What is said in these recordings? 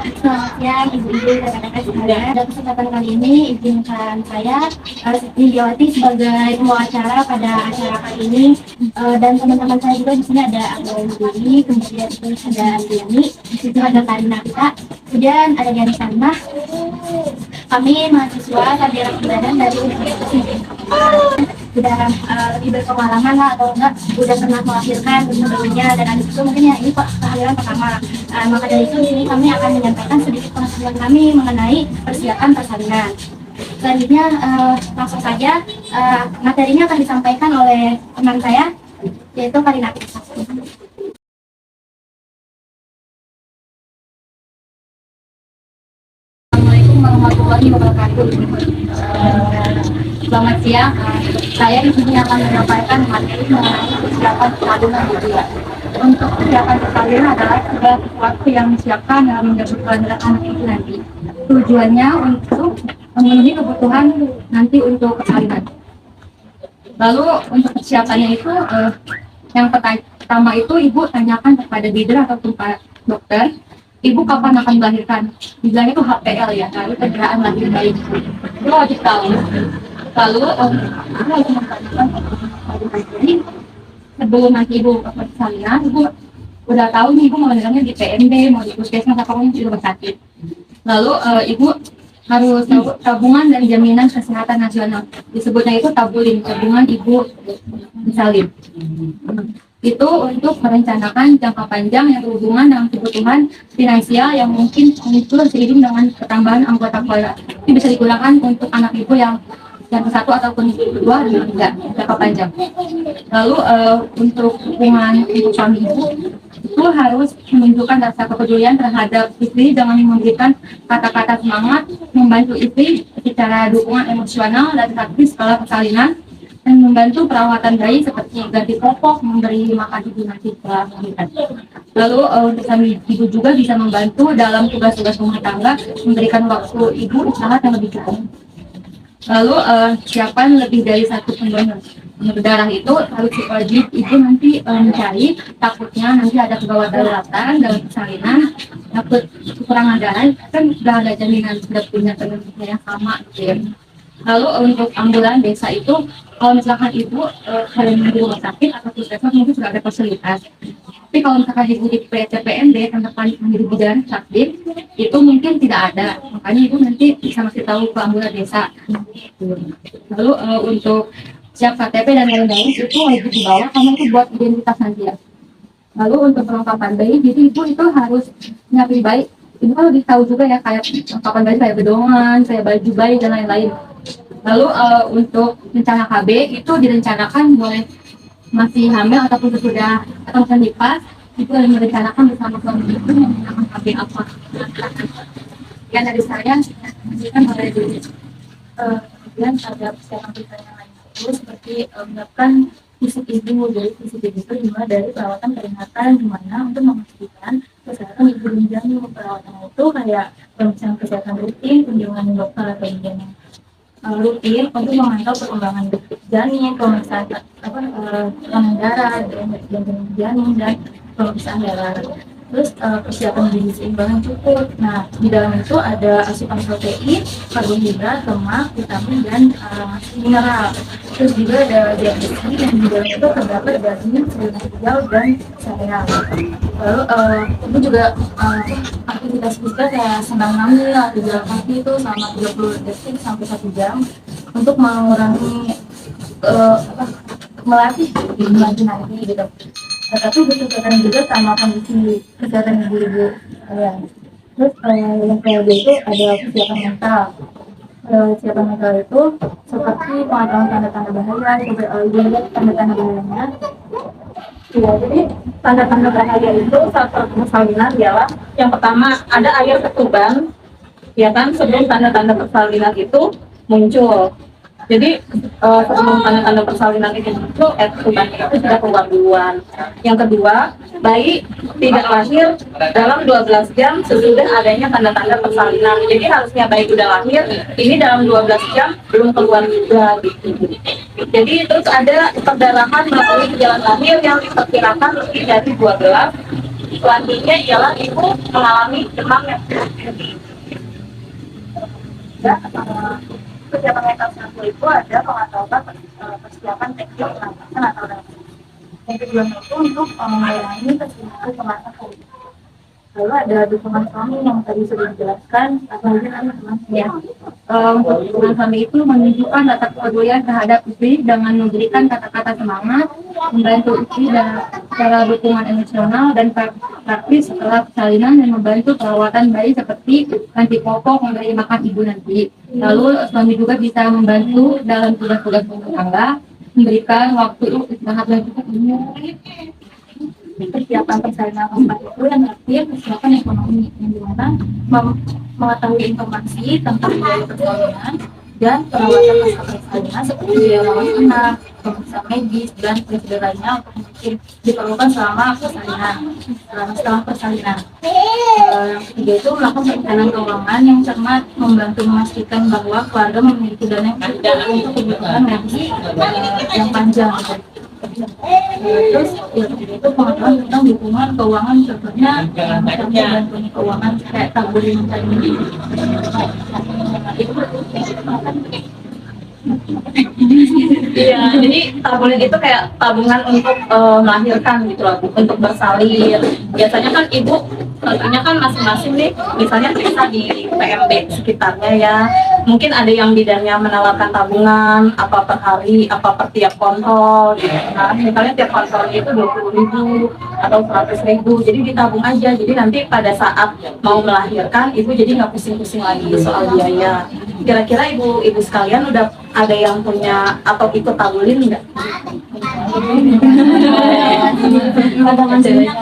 Selamat siang ibu-ibu dan kakak-kakak sekalian. Pada kesempatan kali ini izinkan saya Nindiawati sebagai pewawancara pada acara kali ini. Dan teman-teman saya juga di sini ada Angga, kemudian ada Diani, di situ ada Karina kita, kemudian ada Diani Karina. Kami mahasiswa sarjana kebidanan dari Universitas Negeri sudah lebih berpengalaman lah atau enggak udah pernah melahirkan sebelumnya, dan ada itu mungkin ya ini kehamilan pertama. Maka dari itu di sini kami akan menyampaikan sedikit pengetahuan kami mengenai persiapan persalinan. Selanjutnya langsung saja materinya akan disampaikan oleh teman saya yaitu Karina. Assalamualaikum warahmatullahi wabarakatuh. Selamat siang. Saya di sini akan menyampaikan materi mengenai persiapan persalinan gitu ya. Untuk persiapan persalinan adalah segala sesuatu yang disiapkan dalam menjadi kelahiran anak itu nanti. Tujuannya untuk memenuhi kebutuhan nanti untuk persalinan. Lalu untuk persiapannya itu yang pertama itu ibu tanyakan kepada bidan ataupun Pak dokter, ibu kapan akan melahirkan? Bilangnya itu HPL ya, lalu perkiraan lahir bayi. Itu wajib tahu. Lalu ibu harus memperhatikan jadi sebelum nanti ibu persalinan, ibu udah tahu nih ibu mau melahirkannya di PMB, mau di puskesmas atau di rumah sakit. Lalu ibu harus tahu tabungan dan jaminan kesehatan nasional. Disebutnya itu tabulin, tabungan ibu bersalin. Itu untuk merencanakan jangka panjang yang berhubungan dengan kebutuhan finansial yang mungkin muncul seiring dengan pertambahan anggota keluarga. Ini bisa digunakan untuk anak ibu yang satu ataupun kedua dan tiga jangka panjang. Lalu untuk hubungan ibu suami ibu itu harus menunjukkan rasa kepedulian terhadap istri dengan memberikan kata-kata semangat, membantu istri secara dukungan emosional dan taktis setelah persalinan, dan membantu perawatan bayi seperti ganti popok, memberi makan ibu nanti setelah melahirkan. Lalu untuk suami ibu juga bisa membantu dalam tugas-tugas rumah tangga, memberikan waktu ibu istirahat yang lebih cukup. Lalu siapan lebih dari satu pendonor darah itu harus wajib ibu nanti mencari, takutnya nanti ada kegawat daruratan dalam persalinan, takut kekurangan darah kan sudah ada jaminan sudah punya pendonor yang sama gitu ya. Lalu untuk ambulan desa itu kalau misalkan ibu harus di rumah sakit atau puskesmas mungkin sudah ada fasilitas. Tapi kalau misalkan ibu di PCPMD tanda panik di bidan sakit itu mungkin tidak ada, makanya ibu nanti bisa masih tahu ke ambulan desa. Lalu untuk siap KTP dan lain-lain itu wajib dibawa karena itu buat identitas nanti ya. Lalu untuk perlengkapan bayi, jadi ibu itu harus nyiapin bayi. Ibu kan lebih tahu juga ya kayak perlengkapan bayi kayak bedongan, kayak baju bayi dan lain-lain. Lalu untuk rencana KB itu direncanakan boleh masih hamil ataupun sudah atau nifas, itu harus direncanakan bersama suami ibu menggunakan KB apa. Yang dari saya kan oleh diri. Kemudian ada persiapan yang lain itu seperti menyiapkan fisik ibu. Jadi fisik ibu itu dimulai dari perawatan peringatan dimana untuk memastikan kesehatan ibu dan janin. Perawatan itu kayak pemeriksaan kesehatan rutin, kunjungan dokter atau bidan rutin untuk memantau perkembangan janin, pemeriksaan tekanan darah, janin dan pemeriksaan darah. Terus persiapan gizi seimbang yang cukup. Nah, di dalam itu ada asupan protein, karbohidrat, lemak, vitamin dan mineral. Terus juga ada zat besi dan di dalam itu terdapat daging, sayur hijau dan sereal. Lalu itu juga aktivitas fisik kayak senam ngambil, jalan kaki itu selama 30 detik sampai 1 jam untuk mengurangi melatih nanti gitu. Tapi berkaitan juga sama kondisi kesehatan ibu-ibu ya. Terus yang kedua itu ada persiapan mental. Persiapan mental itu seperti pengetahuan tanda-tanda bahaya. Coba lihat tanda-tanda bahayanya. Ya, jadi tanda-tanda bahaya itu saat persalinan ialah yang pertama ada air ketuban, ya kan, sebelum tanda-tanda persalinan itu muncul. Jadi sebelum tanda-tanda persalinan itu muncul, ketuban itu sudah keluar duluan. Yang kedua, bayi tidak lahir dalam 12 jam sesudah adanya tanda-tanda persalinan. Jadi harusnya bayi sudah lahir, ini dalam 12 jam belum keluar juga gitu. Jadi terus ada perdarahan melalui jalan lahir yang diperkirakan lebih dari 12 selanjutnya ialah ibu mengalami demam yang tinggi. Ya, persiapan mental satu itu ada pengetahuan persiapan teknik pernapasan atau dalam. Yang kedua itu untuk melayani keseluruhan kemasan. Lalu ada dukungan suami yang tadi sudah dijelaskan, ya. Untuk dukungan suami itu menunjukkan rasa kepedulian terhadap istri dengan memberikan kata-kata semangat, membantu istri dan secara dukungan emosional dan praktis setelah persalinan dan membantu perawatan bayi seperti ganti popok, memberi makan ibu nanti. Lalu suami juga bisa membantu dalam tugas-tugas rumah tangga, memberikan waktu istirahat dan cukup persiapan persalinan keempat itu yang terakhir persiapan ekonomi yang dimana mengetahui informasi tentang biaya persalinan dan perawatan pasca persalinan seperti biaya rawat anak, pemeriksaan medis dan prosedur lainnya untuk mungkin diperlukan selama persalinan. Setelah persalinan, yang ketiga itu melakukan perencanaan keuangan yang cermat, membantu memastikan bahwa keluarga memiliki dana yang cukup untuk kebutuhan medis yang panjang. Terus ya itu pengetahuan tentang dukungan keuangan, contohnya bantuan keuangan kayak tabungan tadi. Iya, jadi tabungan itu kayak tabungan untuk melahirkan gitu loh, untuk bersalin. Biasanya kan ibu tentunya kan masing-masing nih, misalnya bisa di PMB sekitarnya ya. Mungkin ada yang bidannya menawarkan tabungan apa per hari, apa per tiap kontrol gitu. Nah, misalnya tiap kontrol itu 20.000 atau 100.000, jadi ditabung aja. Jadi nanti pada saat mau melahirkan, ibu jadi nggak pusing-pusing lagi soal biaya. Kira-kira ibu sekalian udah ada yang punya atau ikut tabulin nggak? ada masalahnya.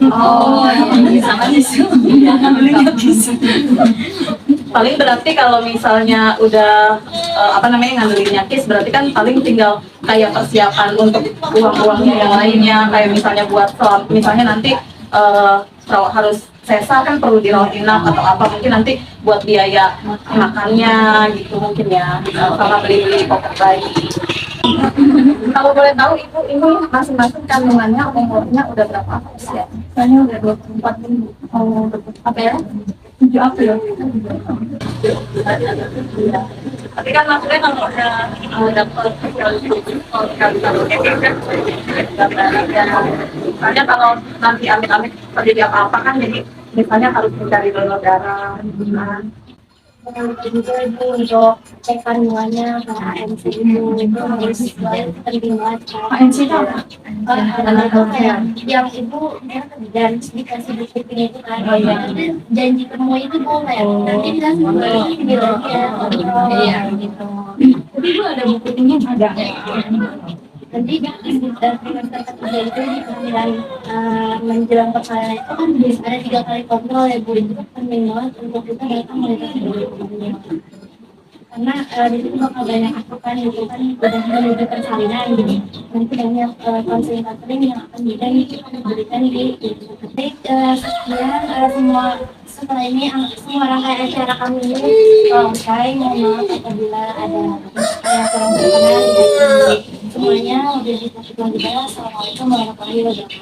Oh, sama isu. Paling berarti kalau misalnya udah ngandelin KIS, berarti kan paling tinggal kayak persiapan untuk uang-uangnya yang lainnya, kayak misalnya buat misalnya nanti harus sesar kan perlu dirawat inap atau apa, mungkin nanti buat biaya makannya gitu mungkin ya, sama beli popok bayi. Kalau boleh tahu ibu ini masing-masing kandungannya umurnya udah berapa usia? Saya udah 24 minggu. Oh, apa ya? 7 April. Tapi kan maksudnya kalau udah dapet misalnya kalau nanti amit-amit terjadi apa-apa kan, jadi misalnya harus mencari donor darah gimana? Juga itu untuk cek kandungannya karena ANC itu harus penting banget. ANC itu apa? Kayak yang ibu dan dikasih buktinya itu kan, janji ketemu itu boleh, nanti bisa sembunyi bilangnya. Iya gitu. Tapi ibu ada buktinya ada? Nanti trimester ketiga itu di kehamilan menjelang persalinan itu kan bisa ada 3 kali kontrol ya Bu, itu penting banget untuk kita datang melihat sebelumnya, karena di situ bakal banyak asupan gitu kan udah menuju persalinan, jadi nanti banyak konseling yang akan diberikan di itu. Jadi sekian semua setelah ini semua rangkaian acara kami ini usai, mohon maaf apabila ada kurang berkenan. Semuanya udah ditutup lagi. Assalamualaikum warahmatullahi wabarakatuh.